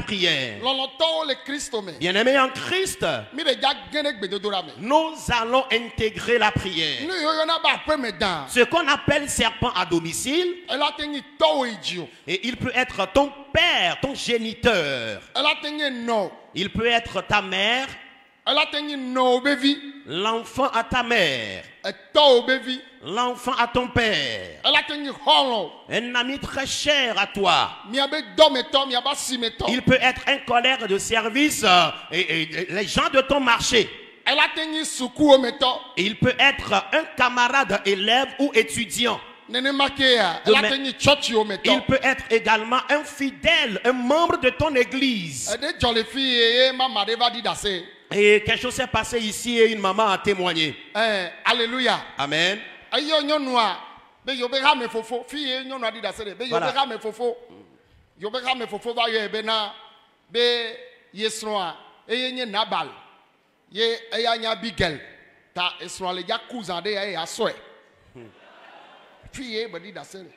prière. Bien-aimés en Christ, nous allons intégrer la prière. Ce qu'on appelle serpent à domicile, et il peut être ton père, ton géniteur. Il peut être ta mère, l'enfant à ta mère, l'enfant à ton père, un ami très cher à toi. Il peut être un collègue de service et les gens de ton marché. Il peut être un camarade élève ou étudiant. Il peut être également un fidèle, un membre de ton église. Et quelque chose s'est passé ici et une maman a témoigné. Alléluia. Amen.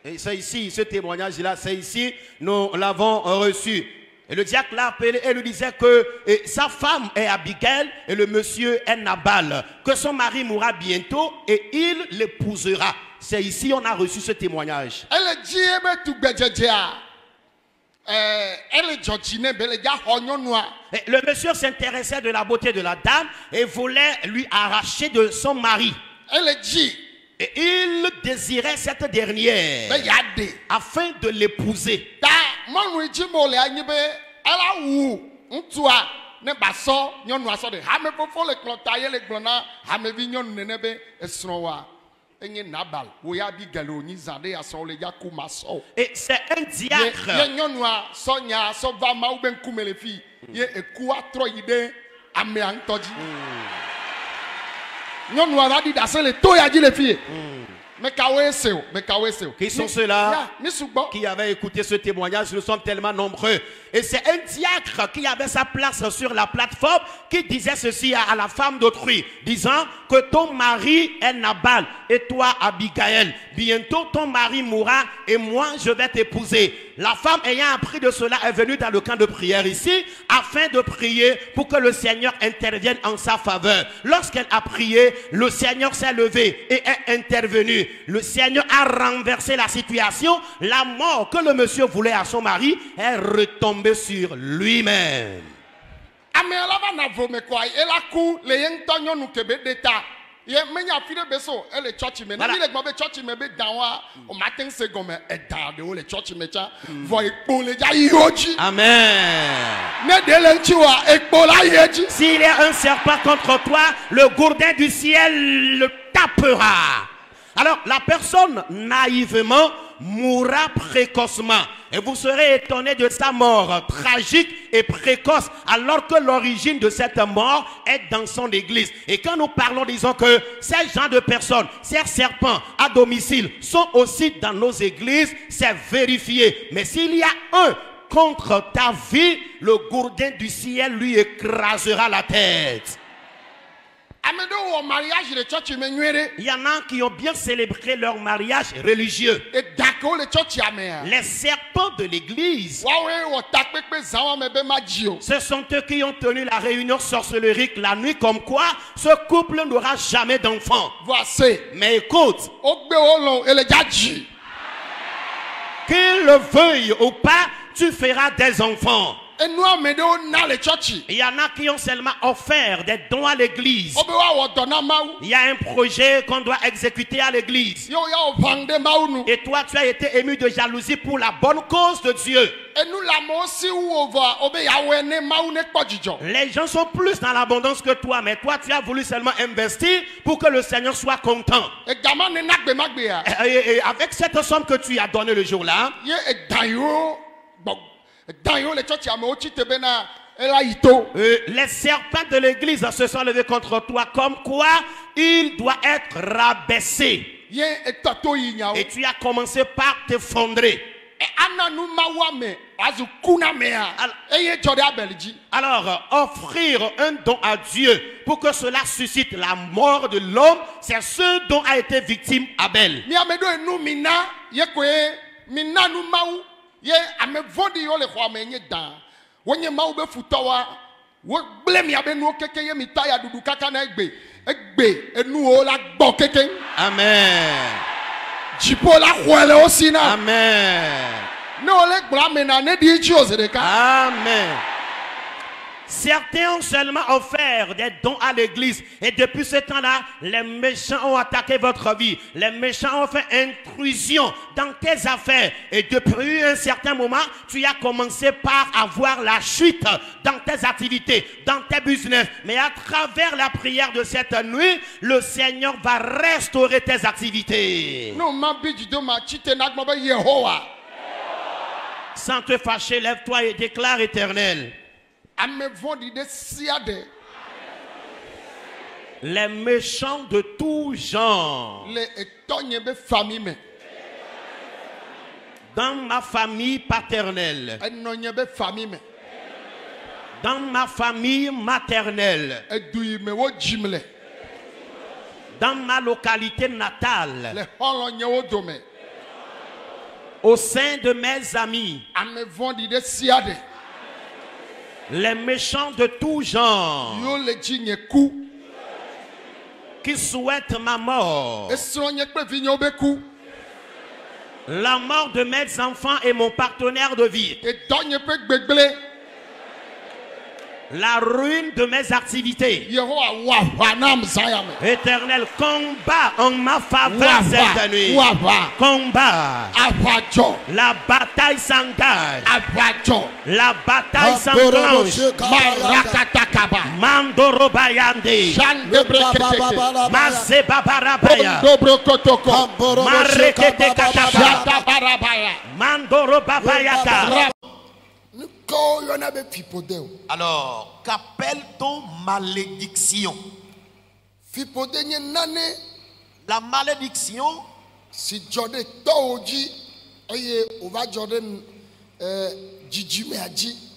Et c'est ici, ce témoignage-là, c'est ici, nous l'avons reçu. Et le diacre l'a appelé et lui disait que sa femme est Abigail et le monsieur est Nabal. Que son mari mourra bientôt et il l'épousera. C'est ici on a reçu ce témoignage. Le monsieur s'intéressait de la beauté de la dame et voulait lui arracher de son mari. Et il désirait cette dernière afin de l'épouser. Et c'est un diacre. Qui sont ceux-là qui avaient écouté ce témoignage? Nous sommes tellement nombreux. Et c'est un diacre qui avait sa place sur la plateforme qui disait ceci à la femme d'autrui, disant que ton mari est Nabal et toi Abigail. Bientôt ton mari mourra et moi je vais t'épouser. La femme ayant appris de cela est venue dans le camp de prière ici afin de prier pour que le Seigneur intervienne en sa faveur. Lorsqu'elle a prié, le Seigneur s'est levé et est intervenu. Le Seigneur a renversé la situation. La mort que le monsieur voulait à son mari est retombée sur lui-même. Amen. S'il y a un serpent contre toi, le gourdin du ciel le tapera. Alors la personne naïvement mourra précocement. Et vous serez étonné de sa mort tragique et précoce, alors que l'origine de cette mort est dans son église. Et quand nous parlons, disons que ces gens de personnes, ces serpents à domicile sont aussi dans nos églises, c'est vérifié. Mais s'il y a un contre ta vie, le gourdin du ciel lui écrasera la tête. Il y en a qui ont bien célébré leur mariage religieux. Les serpents de l'église, ce sont eux qui ont tenu la réunion sorcellerique la nuit, comme quoi ce couple n'aura jamais d'enfant. Mais écoute, qu'il le veuille ou pas, tu feras des enfants. Il y en a qui ont seulement offert des dons à l'église. Il y a un projet qu'on doit exécuter à l'église. Et toi, tu as été ému de jalousie pour la bonne cause de Dieu. Les gens sont plus dans l'abondance que toi, mais toi, tu as voulu seulement investir pour que le Seigneur soit content. Et avec cette somme que tu as donnée le jour-là, les serpents de l'église se sont levés contre toi, comme quoi il doit être rabaissé. Et tu as commencé par t'effondrer. Alors, offrir un don à Dieu pour que cela suscite la mort de l'homme, c'est ce dont a été victime Abel. Wonye ma ube futawa. Wo blame ya benu keke ye mitaya dudu kaka na egbe. Egbe enu o la gbo keke. Amen. Jipo la khwele osina. Amen. Ne ole gbla mena ne di chi ozedeka. Amen. Certains ont seulement offert des dons à l'église. Et depuis ce temps-là, les méchants ont attaqué votre vie. Les méchants ont fait intrusion dans tes affaires. Et depuis un certain moment, tu as commencé par avoir la chute dans tes activités, dans tes business. Mais à travers la prière de cette nuit, le Seigneur va restaurer tes activités. Non, ma biji de ma chite nagmobe Yehowa. Sans te fâcher, lève-toi et déclare éternel. Les méchants de tout genre. Dans ma famille paternelle. Dans ma famille maternelle. Dans ma localité natale. Au sein de mes amis. Les méchants de tout genre qui souhaitent ma mort, la mort de mes enfants et mon partenaire de vie, la ruine de mes activités. Éternel, combat en ma faveur cette nuit. Combat. La bataille s'engage. La bataille s'enclenche. Mandoro Bayande. Masebabarabaya. Marekete Kataba. Mandoro Babayaka. Alors, qu'appelle-t-on malédiction? La malédiction,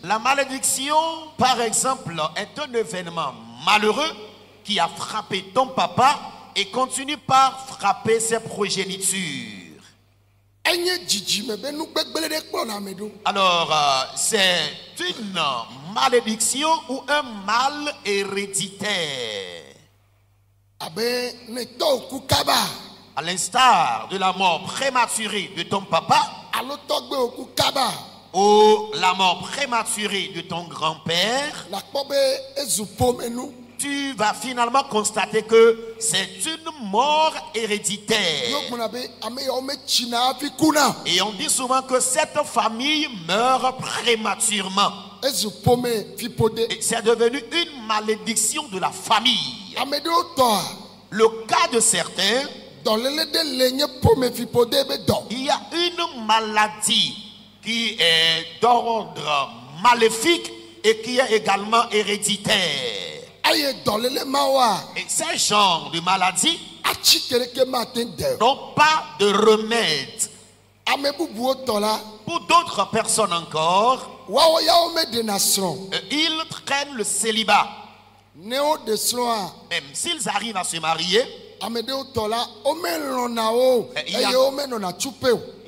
la malédiction, par exemple, est un événement malheureux qui a frappé ton papa et continue par frapper ses progénitures. Alors, c'est une malédiction ou un mal héréditaire. À l'instar de la mort prématurée de ton papa ou la mort prématurée de ton grand-père, tu vas finalement constater que c'est une mort héréditaire. Et on dit souvent que cette famille meurt prématurément. Et c'est devenu une malédiction de la famille. Le cas de certains, il y a une maladie qui est d'ordre maléfique et qui est également héréditaire. Et ces genres de maladies n'ont pas de remède. Pour d'autres personnes encore, ils traînent le célibat. Même s'ils arrivent à se marier, il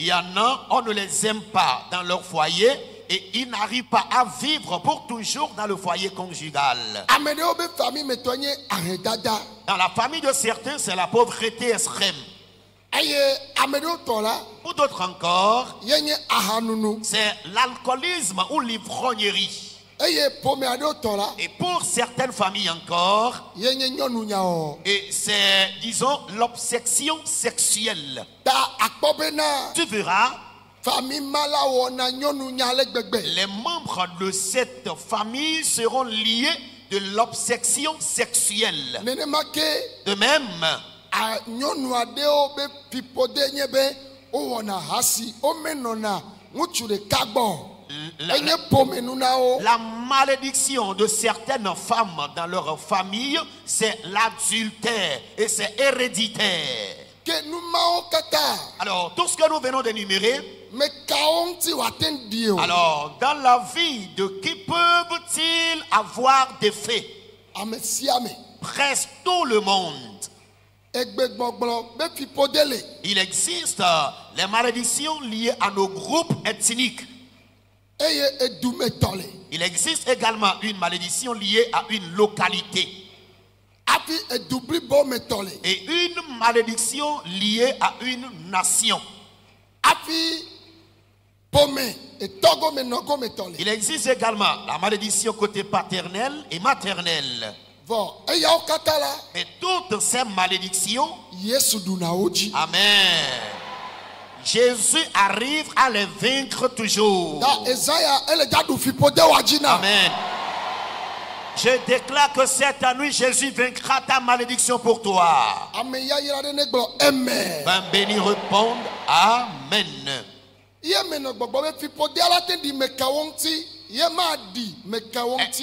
y en a, on ne les aime pas dans leur foyer et ils n'arrivent pas à vivre pour toujours dans le foyer conjugal. Dans la famille de certains, c'est la pauvreté extrême. Pour d'autres encore, c'est l'alcoolisme ou l'ivrognerie. Et pour certaines familles encore, et c'est, disons, l'obsession sexuelle. Tu verras, les membres de cette famille seront liés de l'obsession sexuelle. De même, la malédiction de certaines femmes dans leur famille, c'est l'adultère et c'est héréditaire. Alors, tout ce que nous venons d'énumérer, alors, dans la vie de qui peuvent-ils avoir des faits? Presque tout le monde. Il existe les malédictions liées à nos groupes ethniques. Il existe également une malédiction liée à une localité. Et une malédiction liée à une nation. Il existe également la malédiction côté paternel et maternel. Et toutes ces malédictions, amen, Jésus arrive à les vaincre toujours. Amen. Je déclare que cette nuit, Jésus vaincra ta malédiction pour toi. Un béni répondre amen.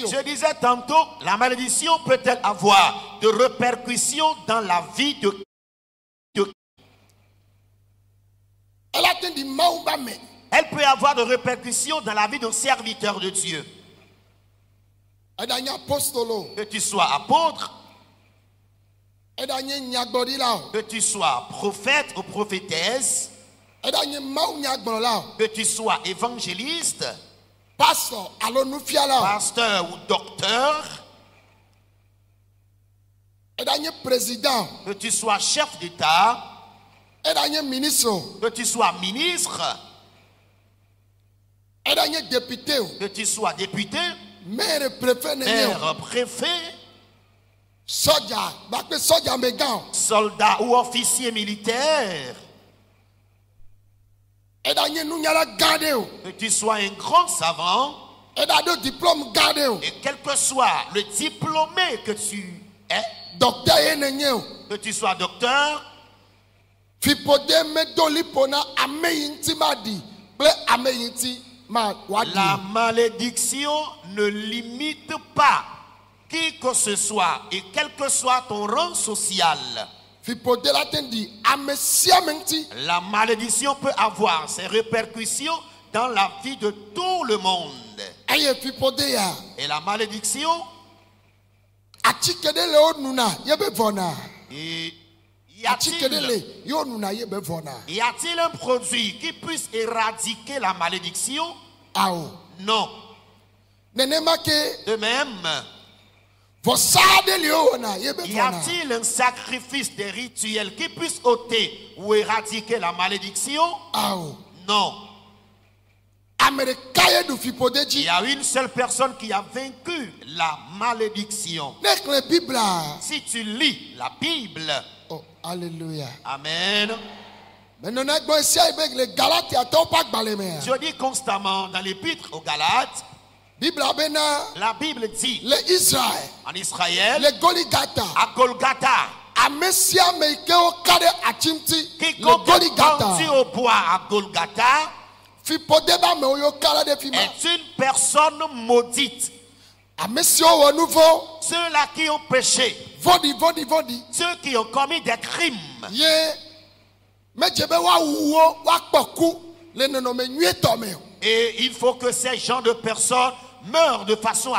Je disais tantôt, la malédiction peut-elle avoir de répercussions dans la vie de Elle peut avoir de répercussions dans la vie d'un serviteur de Dieu. Que tu sois apôtre, que tu sois prophète ou prophétesse, que tu sois évangéliste, pasteur ou docteur, que tu sois chef d'État, que tu sois ministre, que tu sois député, maire, préfet, soldat ou officier militaire, que tu sois un grand savant, et quel que soit le diplômé que tu es, que tu sois docteur, la malédiction ne limite pas qui que ce soit et quel que soit ton rang social. La malédiction peut avoir ses répercussions dans la vie de tout le monde. Et la malédiction, y a-t-il un produit qui puisse éradiquer la malédiction? Non. De même, y a-t-il un sacrifice des rituels qui puisse ôter ou éradiquer la malédiction? Non. Il y a une seule personne qui a vaincu la malédiction. Si tu lis la Bible, oh, alléluia. Amen. Je dis constamment dans l'épître aux Galates, la Bible dit en Israël, à Golgotha, quiconque est pendu au bois à Golgotha est une personne maudite. Ceux-là qui ont péché, ceux qui ont commis des crimes, et il faut que ces genres de personnes meurent de façon